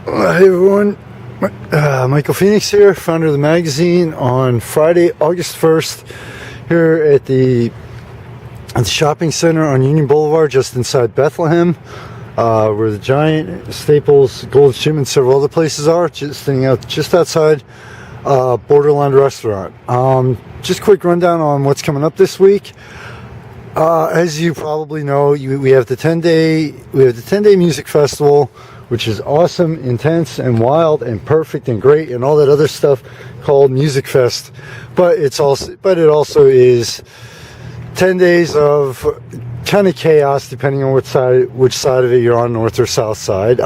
Hey everyone, Michael Phoenix here, founder of the magazine. On Friday, August 1st, here at the shopping center on Union Boulevard, just inside Bethlehem, where the Giant, Staples, Gold's Gym, and several other places are, just sitting out just outside Borderland Restaurant. Just quick rundown on what's coming up this week. As you probably know, we have the 10-day music festival, which is awesome, intense, and wild, and perfect, and great, and all that other stuff called Music Fest. But it also is 10 days of kind of chaos, depending on which side of it you're on, north or south side.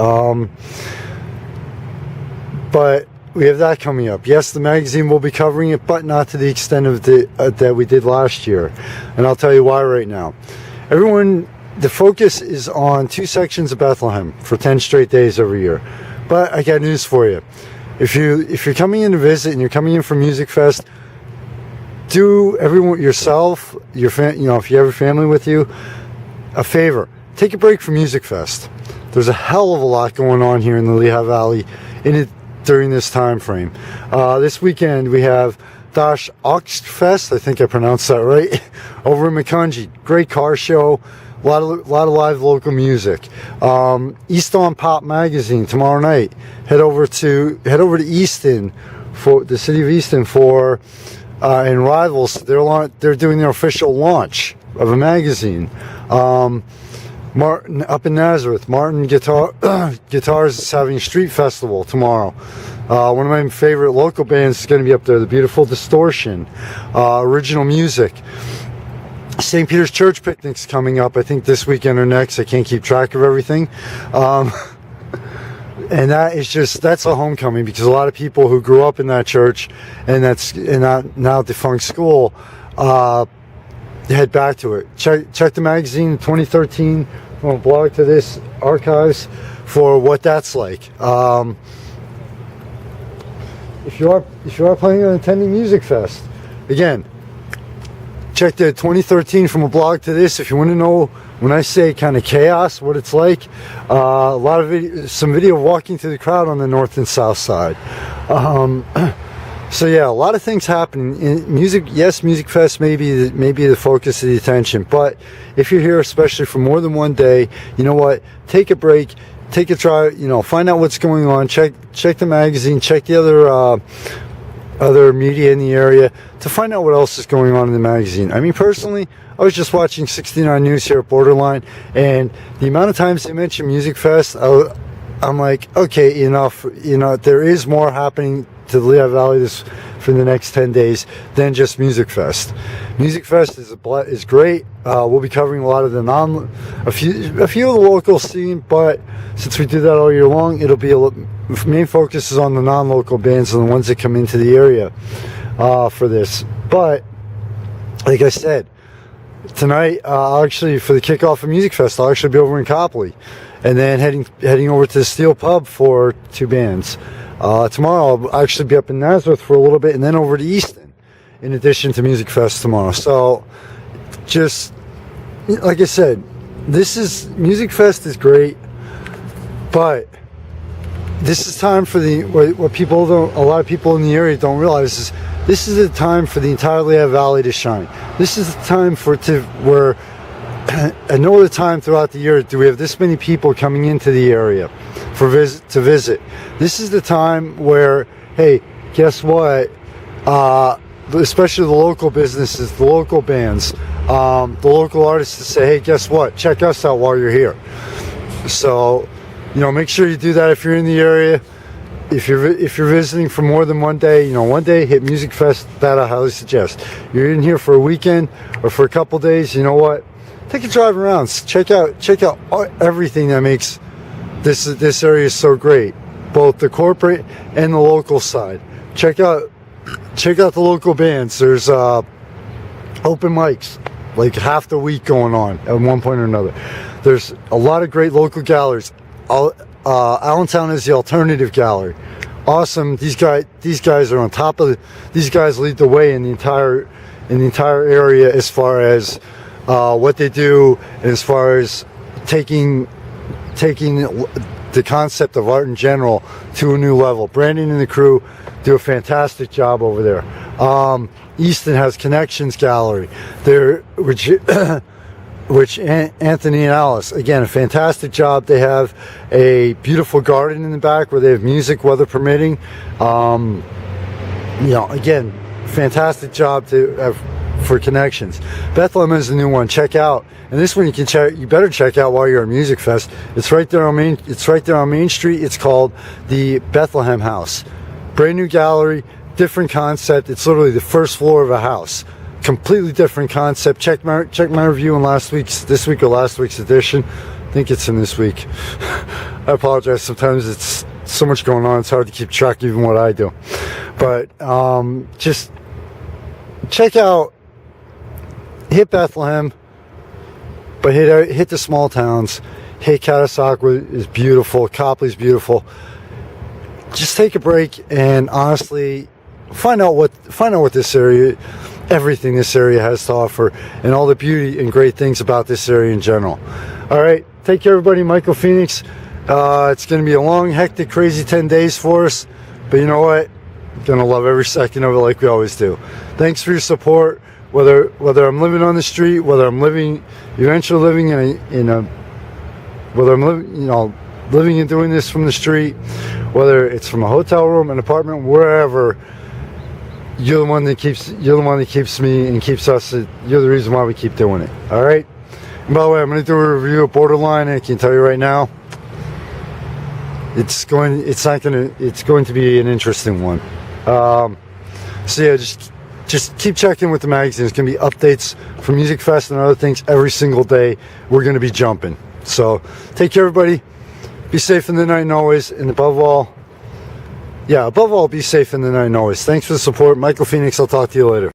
But we have that coming up. Yes, the magazine will be covering it, but not to the extent of that we did last year, and I'll tell you why right now. The focus is on 2 sections of Bethlehem for 10 straight days every year. But I got news for you. If you're coming in to visit and you're coming in for Music Fest, do everyone, yourself, if you have your family with you, a favor. Take a break from Music Fest. There's a hell of a lot going on here in the Lehigh Valley during this time frame. This weekend we have Dash Oxfest, I think I pronounced that right, over in Macungie. Great car show. A lot of live local music. East On Pop Magazine tomorrow night. Head over to Easton, for the city of Easton, for and Rivals. They're doing their official launch of a magazine. Martin up in Nazareth. Martin Guitars is having a street festival tomorrow. One of my favorite local bands is going to be up there. The Beautiful Distortion. Original Music. St. Peter's Church Picnic's coming up, I think this weekend or next. I can't keep track of everything. And that's a homecoming, because a lot of people who grew up in that church and that now defunct school head back to it. Check the magazine 2013 from a blog to this archives for what that's like. If you are planning on attending Music Fest, again, check the 2013 from a blog to this if you want to know, when I say kind of chaos, what it's like. Some video of walking through the crowd on the north and south side. So yeah, a lot of things happening in music. Yes, Music Fest may be the focus of the attention, but if you're here especially for more than one day, you know what? Take a break, take a try. Find out what's going on. Check the magazine. Check the other media in the area to find out what else is going on in the magazine. I mean, personally, I was just watching 69 News here at Borderline, and the amount of times they mention Music Fest, I'm like, okay, enough. There is more happening to the Lehigh Valley for the next 10 days than just Music Fest. Music Fest is great. We'll be covering a lot of a few of the local scene, but since we do that all year long, it'll be main focus is on the non-local bands and the ones that come into the area for this. But like I said, tonight, for the kickoff of Music Fest, I'll actually be over in Copley, and then heading over to the Steel Pub for 2 bands. Tomorrow I'll actually be up in Nazareth for a little bit, and then over to Easton, in addition to Music Fest tomorrow. So, just like I said, Music Fest is great, but this is time for a lot of people in the area don't realize is this is the time for the entire Lehigh Valley to shine. This is the time where at no other time throughout the year do we have this many people coming into the area to visit. This is the time where, hey, guess what? Especially the local businesses, the local bands, the local artists to say, hey, guess what? Check us out while you're here. So, make sure you do that if you're in the area. If you're visiting for more than one day, one day hit Music Fest. That I highly suggest. You're in here for a weekend or for a couple days. You know what? Take a drive around. Check out everything that makes this area so great, both the corporate and the local side. Check out the local bands. There's open mics like half the week going on at one point or another. There's a lot of great local galleries. Allentown is the alternative gallery. Awesome. These guys are on top of these guys lead the way in the entire area as far as what they do, and as far as taking the the concept of art in general to a new level. Brandon and the crew do a fantastic job over there. Easton has Connections Gallery there, which Anthony and Alice, again, a fantastic job. They have a beautiful garden in the back where they have music, weather permitting. Again, fantastic job to have for Connections. Bethlehem is the new one. Check out, and this one you can check. You better check out while you're at Music Fest. It's right there on Main. It's right there on Main Street. It's called the Bethlehem House. Brand new gallery, different concept. It's literally the first floor of a house. Completely different concept. Check my review in last week's edition. I think it's in this week. I apologize. Sometimes it's so much going on. It's hard to keep track even what I do. But just check out. Hit Bethlehem, but hit the small towns. Hit Catasauqua is beautiful. Copley's beautiful. Just take a break and honestly find out what this area, everything this area has to offer, and all the beauty and great things about this area in general. All right, take care, everybody. Michael Phoenix. It's going to be a long, hectic, crazy 10 days for us, but you know what? I'm going to love every second of it like we always do. Thanks for your support. Whether I'm living on the street, whether I'm eventually living whether I'm living and doing this from the street, whether it's from a hotel room, an apartment, wherever, you're the one that keeps me and keeps us. You're the reason why we keep doing it. All right. And by the way, I'm going to do a review of Borderline, and I can tell you right now, it's going to be an interesting one. So yeah, just keep checking with the magazine. There's going to be updates from Music Fest and other things every single day. We're going to be jumping. So take care, everybody. Be safe in the night and always. And above all, be safe in the night and always. Thanks for the support. Michael Phoenix. I'll talk to you later.